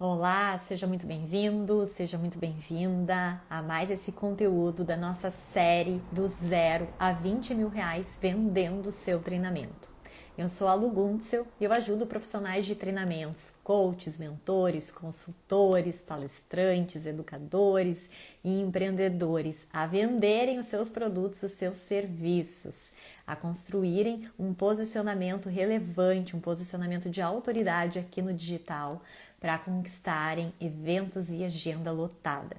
Olá, seja muito bem-vindo, seja muito bem-vinda a mais esse conteúdo da nossa série do 0 a 20 mil reais vendendo o seu treinamento. Eu sou a Lu Guntzel e eu ajudo profissionais de treinamentos, coaches, mentores, consultores, palestrantes, educadores e empreendedores a venderem os seus produtos, os seus serviços, a construírem um posicionamento relevante, um posicionamento de autoridade aqui no digital, para conquistarem eventos e agenda lotada.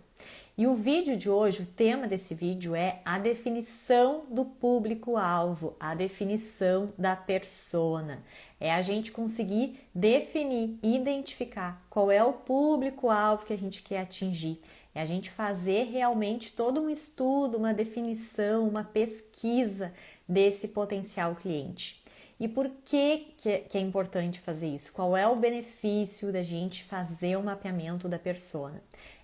E o vídeo de hoje, o tema desse vídeo é a definição do público-alvo, a definição da persona. É a gente conseguir definir, identificar qual é o público-alvo que a gente quer atingir. É a gente fazer realmente todo um estudo, uma definição, uma pesquisa desse potencial cliente. E por que é importante fazer isso? Qual é o benefício da gente fazer o mapeamento da persona?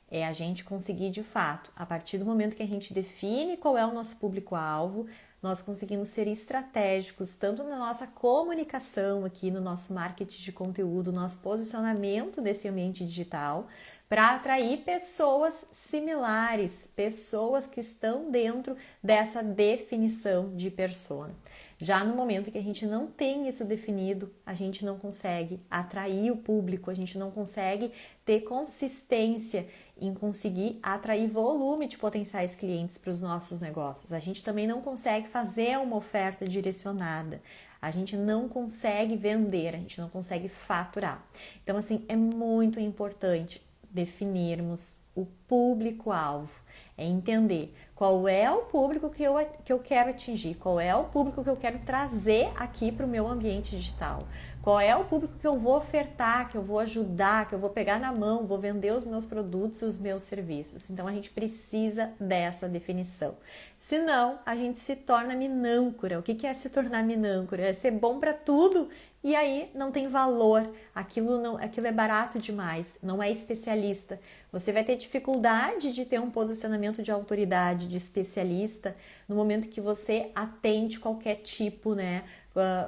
É a gente conseguir, de fato, a partir do momento que a gente define qual é o nosso público-alvo, nós conseguimos ser estratégicos, tanto na nossa comunicação aqui, no nosso marketing de conteúdo, nosso posicionamento desse ambiente digital, para atrair pessoas similares, pessoas que estão dentro dessa definição de persona. Já no momento que a gente não tem isso definido, a gente não consegue atrair o público, a gente não consegue ter consistência em conseguir atrair volume de potenciais clientes para os nossos negócios. A gente também não consegue fazer uma oferta direcionada. A gente não consegue vender, a gente não consegue faturar. Então, assim, é muito importante definirmos o público-alvo. É entender qual é o público que eu quero atingir, qual é o público que eu quero trazer aqui para o meu ambiente digital, qual é o público que eu vou ofertar, que eu vou ajudar, que eu vou pegar na mão, vou vender os meus produtos e os meus serviços. Então, a gente precisa dessa definição. Senão, a gente se torna minâncora. O que é se tornar minâncora? É ser bom para tudo e aí não tem valor, aquilo é barato demais, não é especialista. Você vai ter dificuldade de ter um posicionamento de autoridade, de especialista, no momento que você atende qualquer tipo,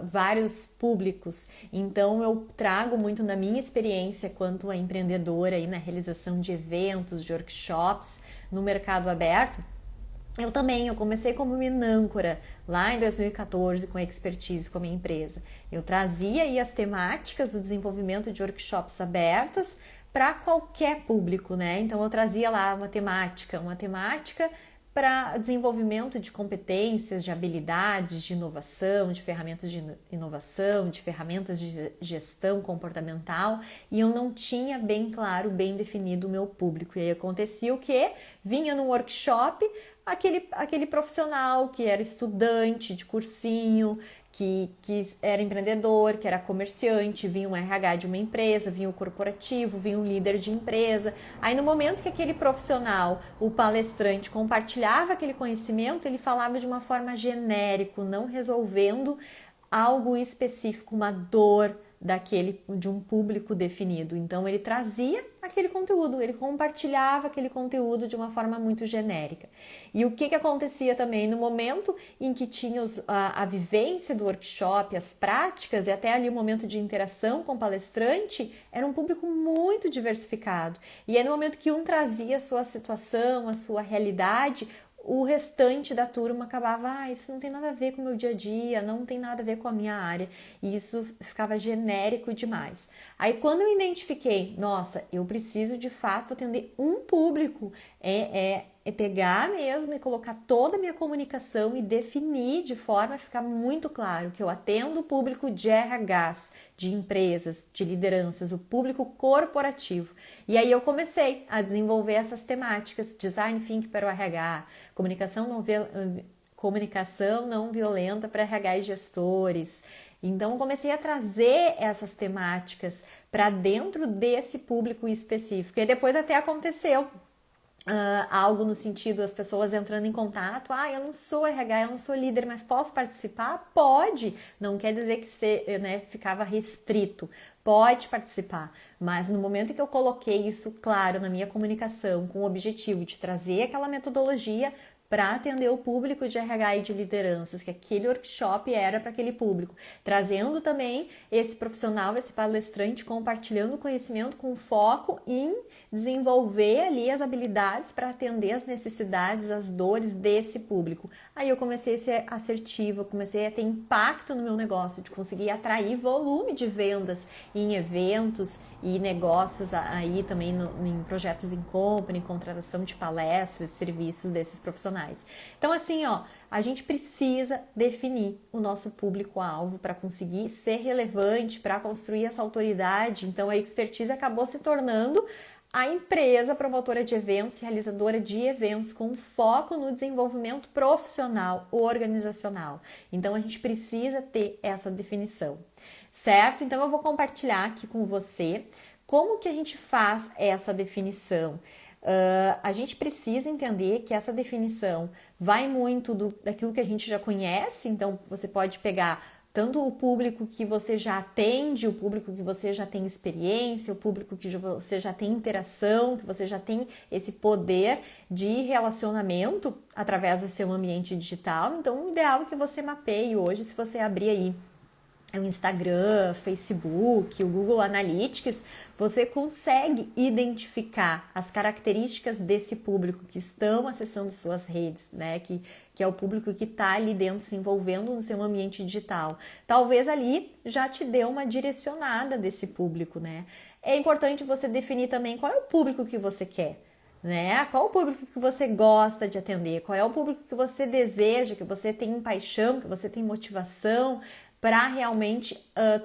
vários públicos. Então eu trago muito da minha experiência quanto a empreendedora aí na realização de eventos, de workshops no mercado aberto. Eu comecei como minâncora lá em 2014 com a expertise com a minha empresa. Eu trazia aí as temáticas do desenvolvimento de workshops abertos para qualquer público, né? Então eu trazia lá uma temática para desenvolvimento de competências, de habilidades, de inovação, de ferramentas de inovação, de ferramentas de gestão comportamental, e eu não tinha bem claro, bem definido o meu público. E aí acontecia o quê? Vinha num workshop aquele profissional que era estudante de cursinho, que era empreendedor, que era comerciante, vinha um RH de uma empresa, vinha o corporativo, vinha um líder de empresa. Aí no momento que aquele profissional, o palestrante, compartilhava aquele conhecimento, ele falava de uma forma genérica, não resolvendo algo específico, uma dor de um público definido. Então ele trazia aquele conteúdo, ele compartilhava aquele conteúdo de uma forma muito genérica. E o que acontecia também no momento em que tinha a vivência do workshop, as práticas e até ali o momento de interação com o palestrante, era um público muito diversificado. E aí no momento que um trazia a sua situação, a sua realidade, o restante da turma acabava, isso não tem nada a ver com o meu dia a dia, não tem nada a ver com a minha área, e isso ficava genérico demais. Aí quando eu identifiquei, nossa, eu preciso de fato atender um público, é pegar mesmo e colocar toda a minha comunicação e definir de forma a ficar muito claro que eu atendo o público de RHs, de empresas, de lideranças, o público corporativo. E aí eu comecei a desenvolver essas temáticas, design thinking para o RH, comunicação não violenta para RH e gestores. Então eu comecei a trazer essas temáticas para dentro desse público específico. E depois até aconteceu algo no sentido, as pessoas entrando em contato, eu não sou RH, eu não sou líder, mas posso participar? Pode! Não quer dizer que ficava restrito, pode participar, mas no momento que eu coloquei isso claro na minha comunicação, com o objetivo de trazer aquela metodologia para atender o público de RH e de lideranças, que aquele workshop era para aquele público, trazendo também esse profissional, esse palestrante, compartilhando conhecimento com foco em desenvolver ali as habilidades para atender as necessidades, as dores desse público. Aí eu comecei a ser assertiva, comecei a ter impacto no meu negócio, de conseguir atrair volume de vendas em eventos e negócios aí também em projetos em company, contratação de palestras, serviços desses profissionais. Então assim, a gente precisa definir o nosso público-alvo para conseguir ser relevante, para construir essa autoridade. Então a expertise acabou se tornando a empresa promotora de eventos, realizadora de eventos com foco no desenvolvimento profissional, organizacional. Então a gente precisa ter essa definição, certo? Então eu vou compartilhar aqui com você como que a gente faz essa definição. A gente precisa entender que essa definição vai muito daquilo que a gente já conhece, então você pode pegar tanto o público que você já atende, o público que você já tem experiência, o público que você já tem interação, que você já tem esse poder de relacionamento através do seu ambiente digital. Então, o ideal é que você mapeie hoje, se você abrir aí o Instagram, Facebook, o Google Analytics, você consegue identificar as características desse público que estão acessando suas redes, né? Que é o público que está ali dentro se envolvendo no seu ambiente digital. Talvez ali já te dê uma direcionada desse público, né? É importante você definir também qual é o público que você quer, né? Qual é o público que você gosta de atender? Qual é o público que você deseja, que você tem paixão, que você tem motivação para realmente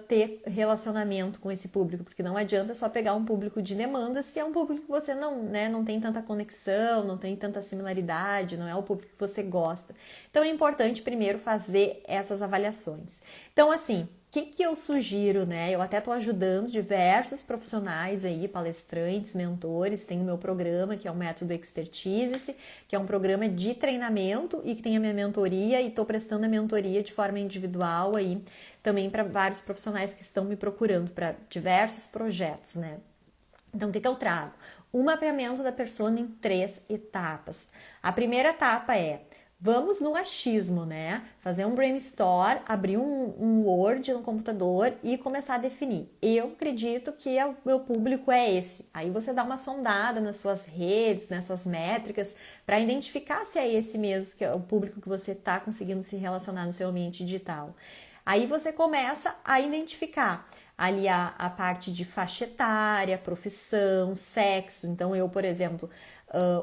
ter relacionamento com esse público, porque não adianta só pegar um público de demanda se é um público que você não tem tanta conexão, não tem tanta similaridade, não é o público que você gosta. Então é importante primeiro fazer essas avaliações. Então assim, o que eu sugiro, né? Eu até estou ajudando diversos profissionais aí, palestrantes, mentores, tem o meu programa que é o Método Expertise, que é um programa de treinamento e que tem a minha mentoria e estou prestando a mentoria de forma individual aí também para vários profissionais que estão me procurando para diversos projetos, né? Então, o que eu trago? O mapeamento da persona em 3 etapas. A primeira etapa é: vamos no achismo, né? Fazer um brainstorm, abrir um Word no computador e começar a definir. Eu acredito que o meu público é esse. Aí você dá uma sondada nas suas redes, nessas métricas, para identificar se é esse mesmo, que é o público que você está conseguindo se relacionar no seu ambiente digital. Aí você começa a identificar ali a parte de faixa etária, profissão, sexo. Então eu, por exemplo,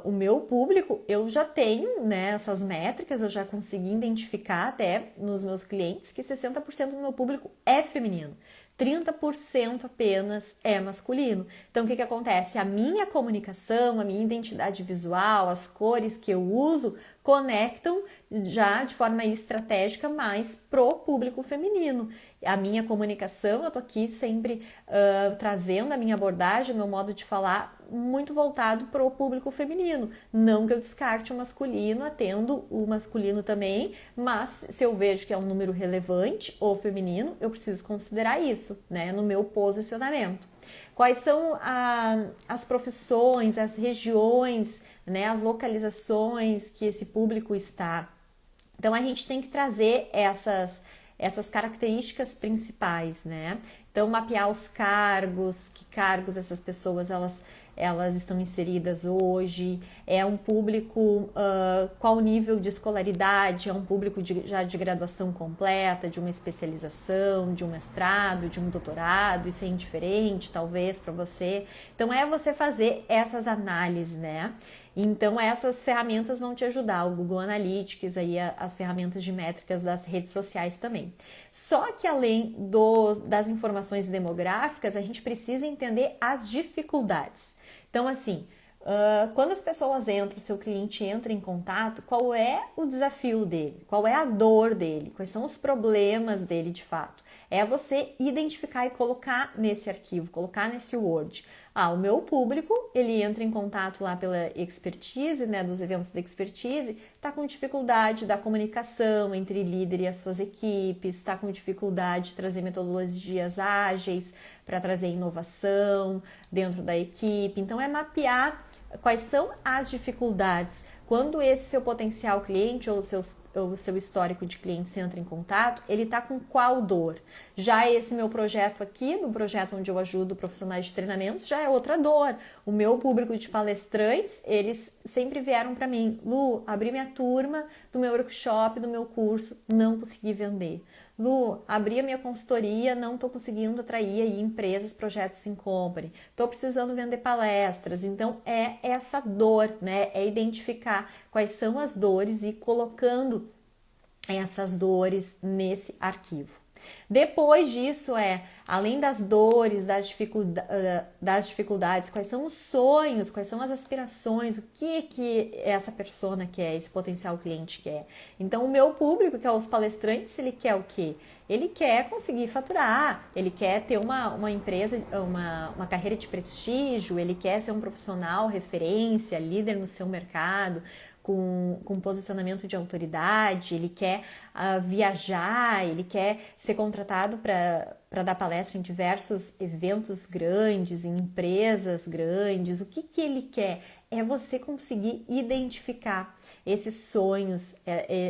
o meu público, eu já tenho, né, essas métricas, eu já consegui identificar até nos meus clientes que 60% do meu público é feminino. 30% apenas é masculino. Então, o que acontece? A minha comunicação, a minha identidade visual, as cores que eu uso, conectam já de forma estratégica mais pro público feminino. A minha comunicação, eu tô aqui sempre trazendo a minha abordagem, meu modo de falar, muito voltado pro público feminino. Não que eu descarte o masculino, atendo o masculino também, mas se eu vejo que é um número relevante ou feminino, eu preciso considerar isso, né, no meu posicionamento. Quais são as profissões, as regiões, né, as localizações que esse público está? Então a gente tem que trazer essas características principais, né? Então mapear os cargos, que cargos essas pessoas elas estão inseridas hoje, é um público, qual nível de escolaridade, é um público já de graduação completa, de uma especialização, de um mestrado, de um doutorado, isso é indiferente talvez para você. Então é você fazer essas análises, né? Então essas ferramentas vão te ajudar, o Google Analytics, aí as ferramentas de métricas das redes sociais também. Só que além das informações demográficas, a gente precisa entender as dificuldades. Então assim, quando as pessoas entram, o seu cliente entra em contato, qual é o desafio dele? Qual é a dor dele? Quais são os problemas dele de fato? É você identificar e colocar nesse arquivo, colocar nesse Word. O meu público, ele entra em contato lá pela expertise, né, dos eventos da expertise, está com dificuldade da comunicação entre líder e as suas equipes, está com dificuldade de trazer metodologias ágeis para trazer inovação dentro da equipe. Então, é mapear quais são as dificuldades, quando esse seu potencial cliente ou o seu histórico de clientes entra em contato, ele está com qual dor? Já esse meu projeto aqui, no projeto onde eu ajudo profissionais de treinamentos, já é outra dor. O meu público de palestrantes, eles sempre vieram para mim: Lu, abri minha turma do meu workshop, do meu curso, não consegui vender. Lu, abri a minha consultoria, não estou conseguindo atrair aí empresas, projetos in company. Estou precisando vender palestras. Então, é essa dor, né? É identificar quais são as dores e colocando essas dores nesse arquivo. Depois disso além das dores, das dificuldades, quais são os sonhos, quais são as aspirações, o que essa persona quer, esse potencial cliente quer. Então, o meu público, que é os palestrantes, ele quer o quê? Ele quer conseguir faturar, ele quer ter uma empresa, uma carreira de prestígio, ele quer ser um profissional, referência, líder no seu mercado, com posicionamento de autoridade, ele quer viajar, ele quer ser contratado para dar palestra em diversos eventos grandes, em empresas grandes. O que ele quer? É você conseguir identificar esses sonhos,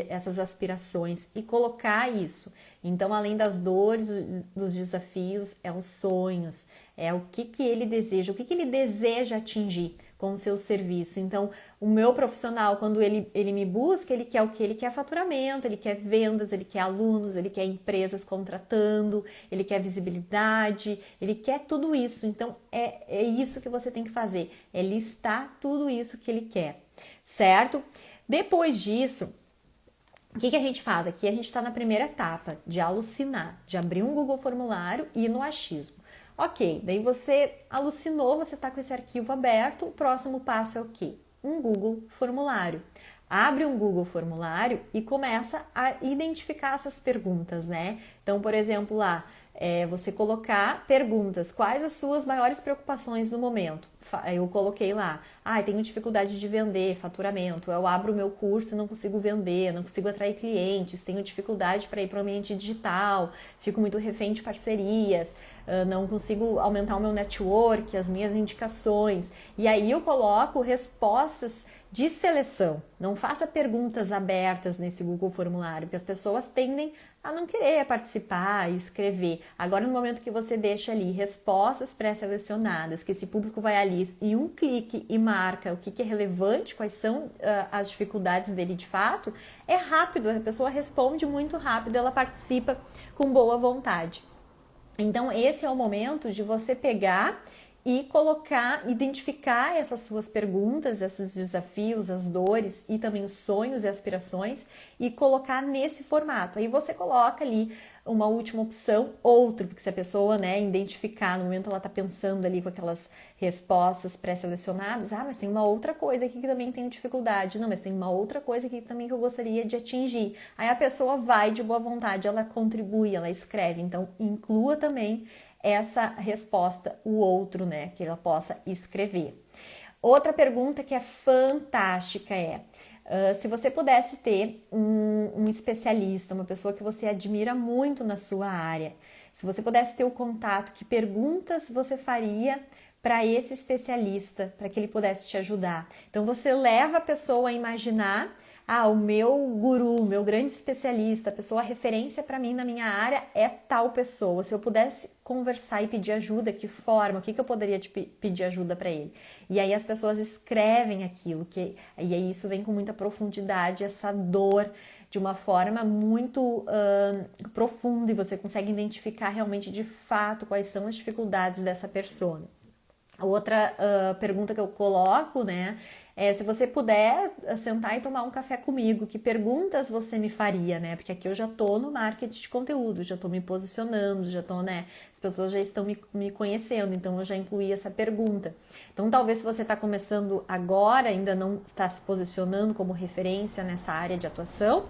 essas aspirações e colocar isso. Então, além das dores, dos desafios, é os sonhos, é o que ele deseja, o que ele deseja atingir com o seu serviço. Então, o meu profissional, quando ele me busca, ele quer o quê? Ele quer faturamento, ele quer vendas, ele quer alunos, ele quer empresas contratando, ele quer visibilidade, ele quer tudo isso. Então, é isso que você tem que fazer, é listar tudo isso que ele quer, certo? Depois disso, o que a gente faz? Aqui a gente está na primeira etapa de alucinar, de abrir um Google Formulário e ir no achismo. Ok, daí você alucinou, você está com esse arquivo aberto, o próximo passo é o quê? Um Google Formulário. Abre um Google Formulário e começa a identificar essas perguntas, né? Então, por exemplo, lá, você colocar perguntas, quais as suas maiores preocupações no momento? Eu coloquei lá, tenho dificuldade de vender, faturamento, eu abro o meu curso e não consigo vender, não consigo atrair clientes, tenho dificuldade para ir para o ambiente digital, fico muito refém de parcerias, não consigo aumentar o meu network, as minhas indicações. E aí eu coloco respostas de seleção. Não faça perguntas abertas nesse Google Formulário, porque as pessoas tendem a não querer participar e escrever. Agora, no momento que você deixa ali respostas pré-selecionadas, que esse público vai ali e um clique e marca o que é relevante, quais são as dificuldades dele de fato, é rápido, a pessoa responde muito rápido, ela participa com boa vontade. Então, esse é o momento de você pegar e colocar, identificar essas suas perguntas, esses desafios, as dores e também os sonhos e aspirações e colocar nesse formato. Aí você coloca ali uma última opção, outro, porque se a pessoa, identificar, no momento ela está pensando ali com aquelas respostas pré-selecionadas, mas tem uma outra coisa aqui que também tenho dificuldade, não, mas tem uma outra coisa aqui também que eu gostaria de atingir. Aí a pessoa vai de boa vontade, ela contribui, ela escreve, então inclua também essa resposta, o outro, que ela possa escrever. Outra pergunta que é fantástica se você pudesse ter um especialista, uma pessoa que você admira muito na sua área, se você pudesse ter o contato, que perguntas você faria para esse especialista, para que ele pudesse te ajudar? Então você leva a pessoa a imaginar: o meu guru, o meu grande especialista, a pessoa referência para mim na minha área é tal pessoa. Se eu pudesse conversar e pedir ajuda, que forma? O que eu poderia pedir ajuda para ele? E aí as pessoas escrevem aquilo, e aí isso vem com muita profundidade, essa dor, de uma forma muito profunda, e você consegue identificar realmente de fato quais são as dificuldades dessa persona. Outra pergunta que eu coloco, se você puder sentar e tomar um café comigo, que perguntas você me faria, Porque aqui eu já tô no marketing de conteúdo, já tô me posicionando, já tô, as pessoas já estão me conhecendo, então eu já incluí essa pergunta. Então, talvez se você está começando agora, ainda não está se posicionando como referência nessa área de atuação,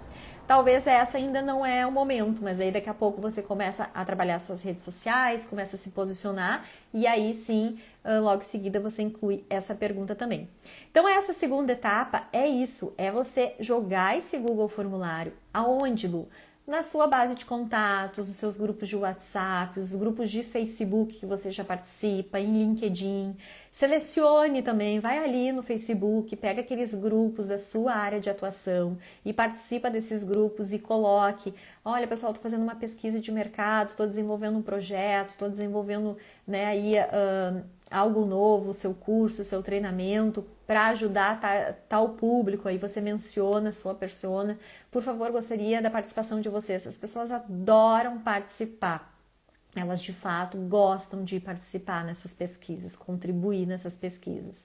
talvez essa ainda não é o momento, mas aí daqui a pouco você começa a trabalhar suas redes sociais, começa a se posicionar e aí sim, logo em seguida você inclui essa pergunta também. Então essa segunda etapa é isso, é você jogar esse Google Formulário. Aonde, Lu? na sua base de contatos, nos seus grupos de WhatsApp, os grupos de Facebook que você já participa, em LinkedIn. Selecione também, vai ali no Facebook, pega aqueles grupos da sua área de atuação e participa desses grupos e coloque, olha pessoal, estou fazendo uma pesquisa de mercado, estou desenvolvendo um projeto, estou desenvolvendo, né, aí, algo novo, seu curso, seu treinamento, para ajudar tal público, aí você menciona a sua persona. Por favor, gostaria da participação de vocês. As pessoas adoram participar. Elas, de fato, gostam de participar nessas pesquisas, contribuir nessas pesquisas.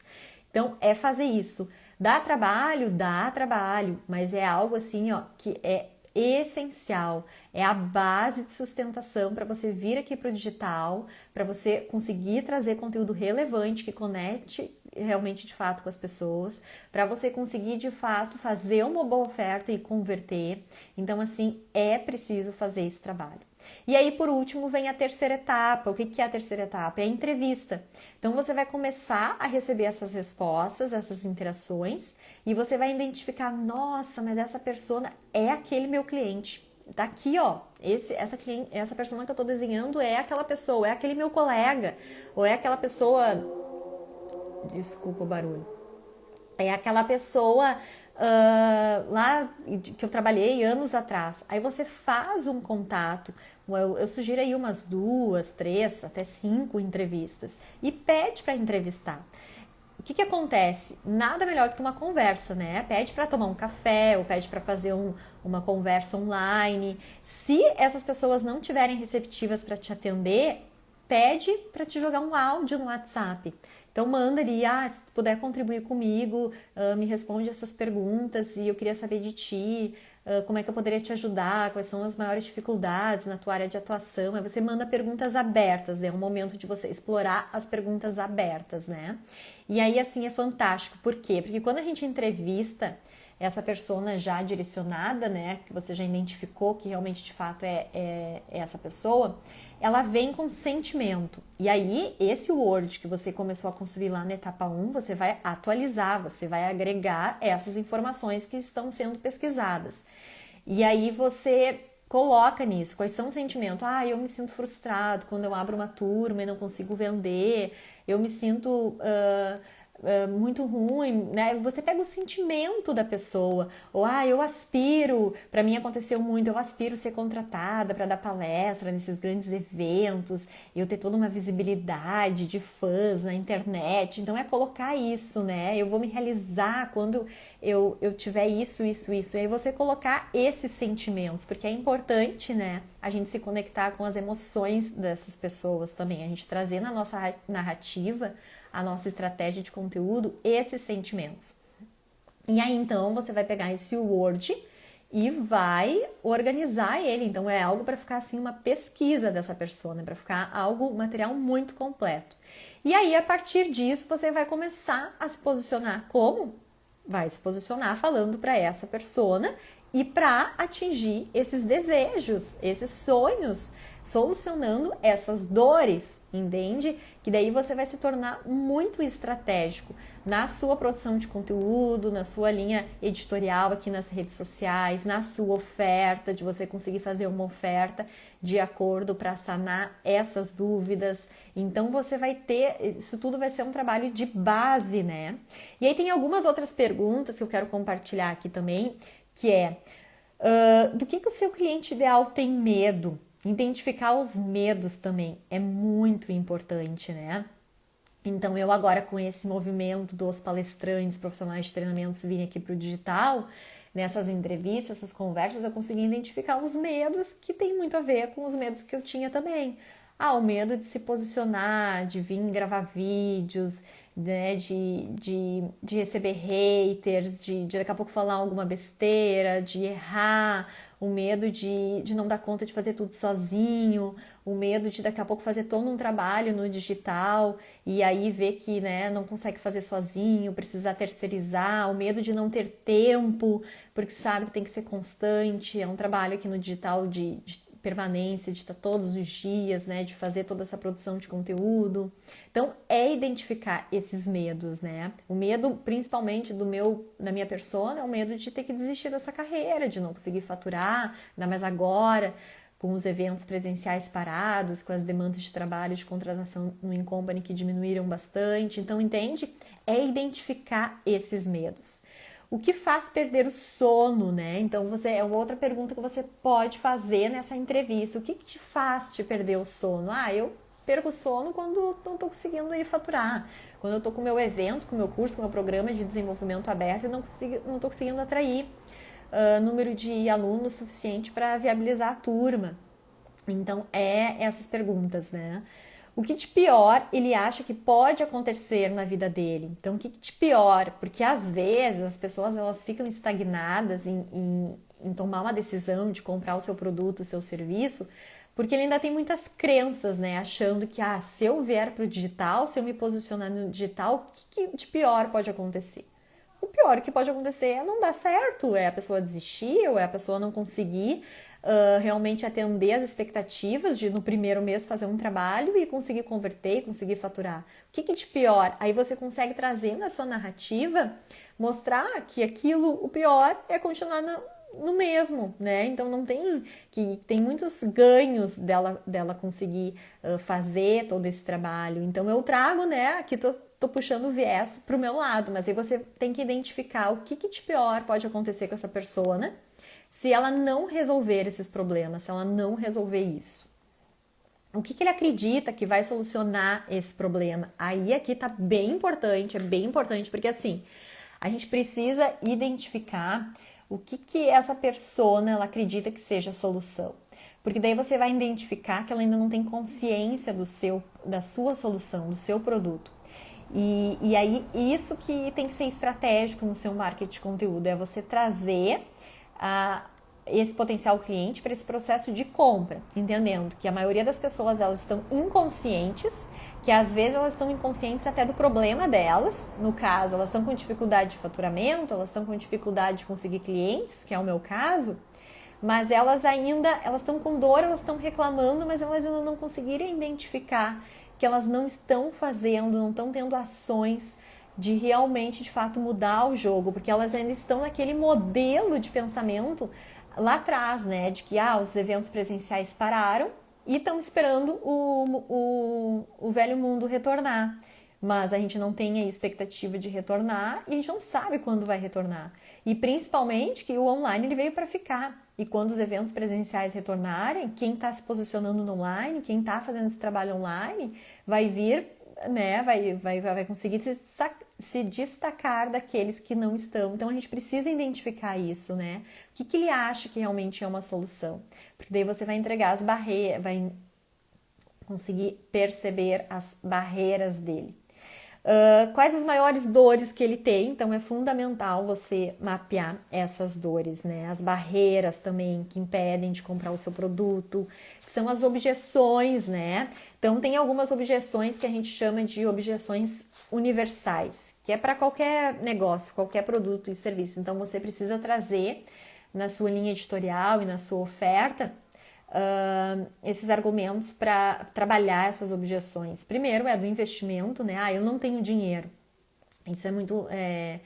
Então, é fazer isso. Dá trabalho, mas é algo assim, ó, que é essencial, é a base de sustentação para você vir aqui para o digital, para você conseguir trazer conteúdo relevante que conecte realmente de fato com as pessoas, para você conseguir de fato fazer uma boa oferta e converter. Então, assim, é preciso fazer esse trabalho. E aí, por último, vem a terceira etapa. O que é a terceira etapa? É a entrevista. Então, você vai começar a receber essas respostas, essas interações, e você vai identificar, nossa, mas essa persona é aquele meu cliente. Tá aqui, ó, essa persona que eu tô desenhando é aquela pessoa, é aquele meu colega, ou é aquela pessoa... Desculpa o barulho. É aquela pessoa lá que eu trabalhei anos atrás. Aí você faz um contato, eu sugiro aí umas 2, 3, até 5 entrevistas e pede para entrevistar. O que acontece? Nada melhor do que uma conversa, né? Pede para tomar um café ou pede para fazer uma conversa online. Se essas pessoas não tiverem receptivas para te atender, pede para te jogar um áudio no WhatsApp. Então manda ali, se puder contribuir comigo, me responde essas perguntas e eu queria saber de ti, como é que eu poderia te ajudar, quais são as maiores dificuldades na tua área de atuação. Aí você manda perguntas abertas, né? É um momento de você explorar as perguntas abertas, né? E aí assim é fantástico, por quê? Porque quando a gente entrevista essa persona já direcionada, né, que você já identificou que realmente de fato é essa pessoa, ela vem com sentimento. E aí, esse Word que você começou a construir lá na etapa 1, você vai atualizar, você vai agregar essas informações que estão sendo pesquisadas. E aí você coloca nisso, quais são os sentimentos? Eu me sinto frustrado quando eu abro uma turma e não consigo vender, eu me sinto... muito ruim, né? Você pega o sentimento da pessoa, ou eu aspiro, para mim aconteceu muito, eu aspiro ser contratada para dar palestra nesses grandes eventos, eu ter toda uma visibilidade de fãs na internet, então é colocar isso, né? Eu vou me realizar quando eu tiver isso, e aí você colocar esses sentimentos, porque é importante, né? A gente se conectar com as emoções dessas pessoas também, a gente trazer na nossa narrativa, a nossa estratégia de conteúdo, esses sentimentos. E aí, então, você vai pegar esse Word e vai organizar ele. Então, é algo para ficar, assim, uma pesquisa dessa persona, para ficar um material muito completo. E aí, a partir disso, você vai começar a se posicionar como? Vai se posicionar falando para essa persona e para atingir esses desejos, esses sonhos, solucionando essas dores, entende? Que daí você vai se tornar muito estratégico na sua produção de conteúdo, na sua linha editorial aqui nas redes sociais, na sua oferta, de você conseguir fazer uma oferta de acordo para sanar essas dúvidas. Então você vai ter, isso tudo vai ser um trabalho de base, né? E aí tem algumas outras perguntas que eu quero compartilhar aqui também, que é do que o seu cliente ideal tem medo? Identificar os medos também é muito importante, né? Então, eu agora com esse movimento dos palestrantes, profissionais de treinamentos virem aqui para o digital, nessas entrevistas, essas conversas, eu consegui identificar os medos que tem muito a ver com os medos que eu tinha também. O medo de se posicionar, de vir gravar vídeos, né, de receber haters, de daqui a pouco falar alguma besteira, de errar, o medo de não dar conta de fazer tudo sozinho, o medo de daqui a pouco fazer todo um trabalho no digital e aí ver que, né, não consegue fazer sozinho, precisar terceirizar, o medo de não ter tempo, porque sabe que tem que ser constante, é um trabalho aqui no digital de permanência, de estar todos os dias, né, de fazer toda essa produção de conteúdo. Então, é identificar esses medos, né? O medo, principalmente da minha persona, é o medo de ter que desistir dessa carreira, de não conseguir faturar, ainda mais agora, com os eventos presenciais parados, com as demandas de trabalho, de contratação no in-company que diminuíram bastante. Então, entende? É identificar esses medos. O que faz perder o sono, né? Então, é uma outra pergunta que você pode fazer nessa entrevista. O que te faz te perder o sono? Eu perco o sono quando não estou conseguindo ir faturar. Quando eu estou com o meu evento, com o meu curso, com o meu programa de desenvolvimento aberto e não estou conseguindo atrair número de alunos suficiente para viabilizar a turma. Então, essas perguntas, né? O que de pior ele acha que pode acontecer na vida dele? Então, o que de pior? Porque às vezes as pessoas elas ficam estagnadas em tomar uma decisão de comprar o seu produto, o seu serviço, porque ele ainda tem muitas crenças, né? Achando que, se eu vier para o digital, se eu me posicionar no digital, o que de pior pode acontecer? O pior que pode acontecer é não dar certo, é a pessoa desistir, ou é a pessoa não conseguir realmente atender as expectativas de no primeiro mês fazer um trabalho e conseguir converter e conseguir faturar. O que de pior? Aí você consegue trazer na sua narrativa, mostrar que o pior é continuar no mesmo, né? Então não tem muitos ganhos dela conseguir fazer todo esse trabalho. Então eu trago, né? Aqui tô puxando o viés pro meu lado, mas aí você tem que identificar o que de pior pode acontecer com essa pessoa, né? Se ela não resolver esses problemas, se ela não resolver isso. O que ele acredita que vai solucionar esse problema? Aí aqui tá bem importante, é bem importante, porque assim, a gente precisa identificar o que essa persona ela acredita que seja a solução. Porque daí você vai identificar que ela ainda não tem consciência da sua solução, do seu produto. E aí, isso que tem que ser estratégico no seu marketing de conteúdo, é você trazer esse potencial cliente para esse processo de compra, entendendo que a maioria das pessoas elas estão inconscientes, que às vezes elas estão inconscientes até do problema delas, no caso, elas estão com dificuldade de faturamento, elas estão com dificuldade de conseguir clientes, que é o meu caso, mas elas estão com dor, elas estão reclamando, mas elas ainda não conseguiram identificar que elas não estão fazendo, não estão tendo ações de realmente, de fato, mudar o jogo, porque elas ainda estão naquele modelo de pensamento lá atrás, né, de que os eventos presenciais pararam e estão esperando o velho mundo retornar, mas a gente não tem a expectativa de retornar e a gente não sabe quando vai retornar, e principalmente que o online ele veio para ficar, e quando os eventos presenciais retornarem, quem está se posicionando no online, quem está fazendo esse trabalho online, vai vir, né, vai conseguir se destacar daqueles que não estão. Então a gente precisa identificar isso, né? O que ele acha que realmente é uma solução? Porque daí você vai entregar as barreiras, vai conseguir perceber as barreiras dele. Quais as maiores dores que ele tem? Então é fundamental você mapear essas dores, né? As barreiras também que impedem de comprar o seu produto, que são as objeções, né? Então tem algumas objeções que a gente chama de objeções universais, que é para qualquer negócio, qualquer produto e serviço. Então você precisa trazer na sua linha editorial e na sua oferta esses argumentos para trabalhar essas objeções. Primeiro é do investimento, né? Eu não tenho dinheiro. Isso é muito é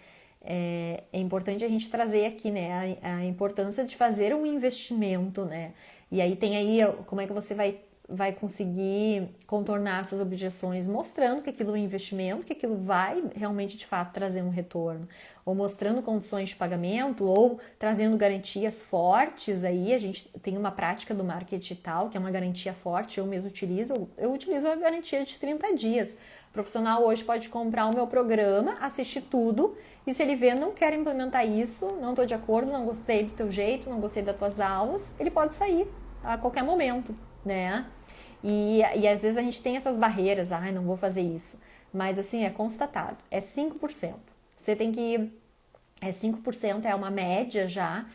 importante a gente trazer aqui, né? A importância de fazer um investimento, né? E aí tem aí como é que você vai conseguir contornar essas objeções, mostrando que aquilo é um investimento, que aquilo vai realmente de fato trazer um retorno, ou mostrando condições de pagamento, ou trazendo garantias fortes. Aí a gente tem uma prática do marketing digital, que é uma garantia forte, eu mesmo utilizo, a garantia de 30 dias. O profissional hoje pode comprar o meu programa, assistir tudo, e se ele vê, não quer implementar isso, não estou de acordo, não gostei do teu jeito, não gostei das tuas aulas, ele pode sair a qualquer momento, né? E às vezes a gente tem essas barreiras, não vou fazer isso. Mas assim, é constatado, é 5%. Você tem que... 5% é uma média já,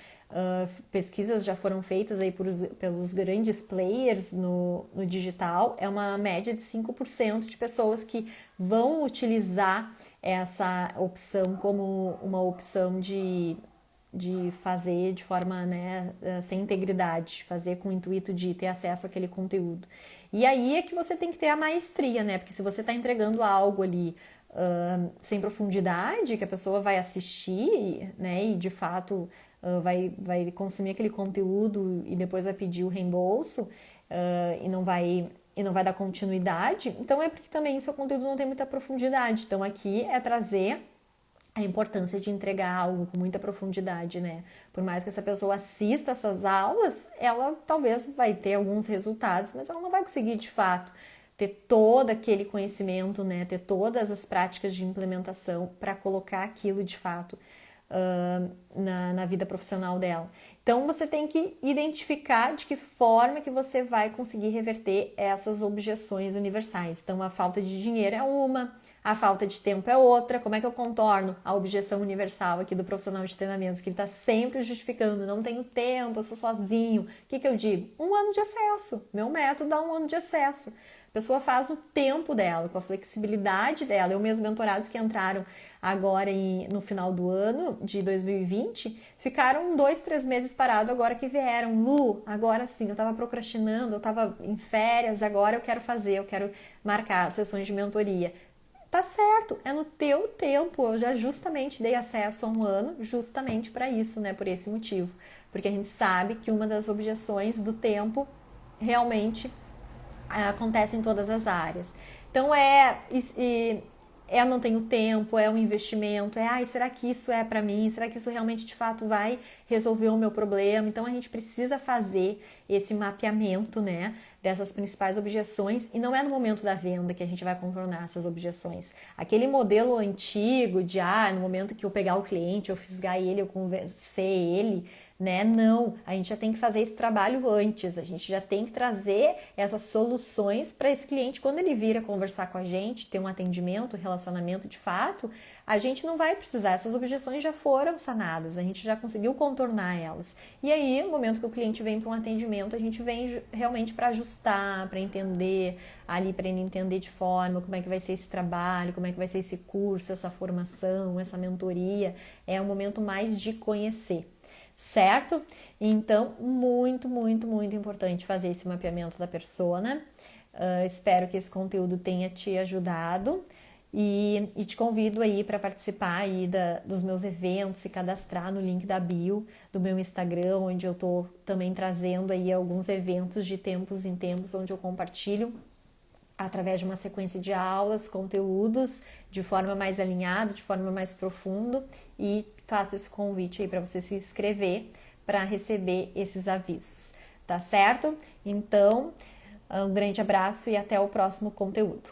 pesquisas já foram feitas aí pelos grandes players no digital, é uma média de 5% de pessoas que vão utilizar essa opção como uma opção de de fazer de forma, né, sem integridade, fazer com o intuito de ter acesso àquele conteúdo. E aí é que você tem que ter a maestria, né? Porque se você está entregando algo ali sem profundidade, que a pessoa vai assistir, né, e de fato vai consumir aquele conteúdo e depois vai pedir o reembolso e não vai dar continuidade, então é porque também o seu conteúdo não tem muita profundidade. Então aqui é trazer a importância de entregar algo com muita profundidade, né? Por mais que essa pessoa assista essas aulas, ela talvez vai ter alguns resultados, mas ela não vai conseguir de fato ter todo aquele conhecimento, né? Ter todas as práticas de implementação para colocar aquilo de fato na vida profissional dela. Então você tem que identificar de que forma que você vai conseguir reverter essas objeções universais. Então a falta de dinheiro é uma, a falta de tempo é outra. Como é que eu contorno a objeção universal aqui do profissional de treinamentos, que ele está sempre justificando, não tenho tempo, eu sou sozinho. O que eu digo? 1 ano de acesso. Meu método dá 1 ano de acesso. A pessoa faz no tempo dela, com a flexibilidade dela. Eu mesmo, mentorados que entraram agora no final do ano de 2020, ficaram 2, 3 meses parados agora que vieram. Lu, agora sim, eu estava procrastinando, eu estava em férias, agora eu quero fazer, eu quero marcar sessões de mentoria. Tá certo, é no teu tempo. Eu já justamente dei acesso a 1 ano justamente para isso, né? Por esse motivo. Porque a gente sabe que uma das objeções do tempo realmente acontece em todas as áreas. Então não tenho tempo, é um investimento, será que isso é para mim? Será que isso realmente de fato vai resolver o meu problema? Então a gente precisa fazer esse mapeamento, né, dessas principais objeções, e não é no momento da venda que a gente vai contornar essas objeções. Aquele modelo antigo de no momento que eu pegar o cliente, eu fisgar ele, eu convencer ele, né? Não, a gente já tem que fazer esse trabalho antes, a gente já tem que trazer essas soluções para esse cliente. Quando ele vir a conversar com a gente, ter um atendimento, relacionamento de fato, a gente não vai precisar, essas objeções já foram sanadas, a gente já conseguiu contornar elas. E aí, no momento que o cliente vem para um atendimento, a gente vem realmente para ajustar, para entender ali, para ele entender de forma como é que vai ser esse trabalho, como é que vai ser esse curso, essa formação, essa mentoria. É um momento mais de conhecer. Certo? Então, muito, muito, muito importante fazer esse mapeamento da persona. Espero que esse conteúdo tenha te ajudado e te convido aí para participar aí dos meus eventos, se cadastrar no link da bio do meu Instagram, onde eu tô também trazendo aí alguns eventos de tempos em tempos, onde eu compartilho através de uma sequência de aulas, conteúdos de forma mais alinhada, de forma mais profunda, e faço esse convite aí para você se inscrever para receber esses avisos, tá certo? Então, um grande abraço e até o próximo conteúdo.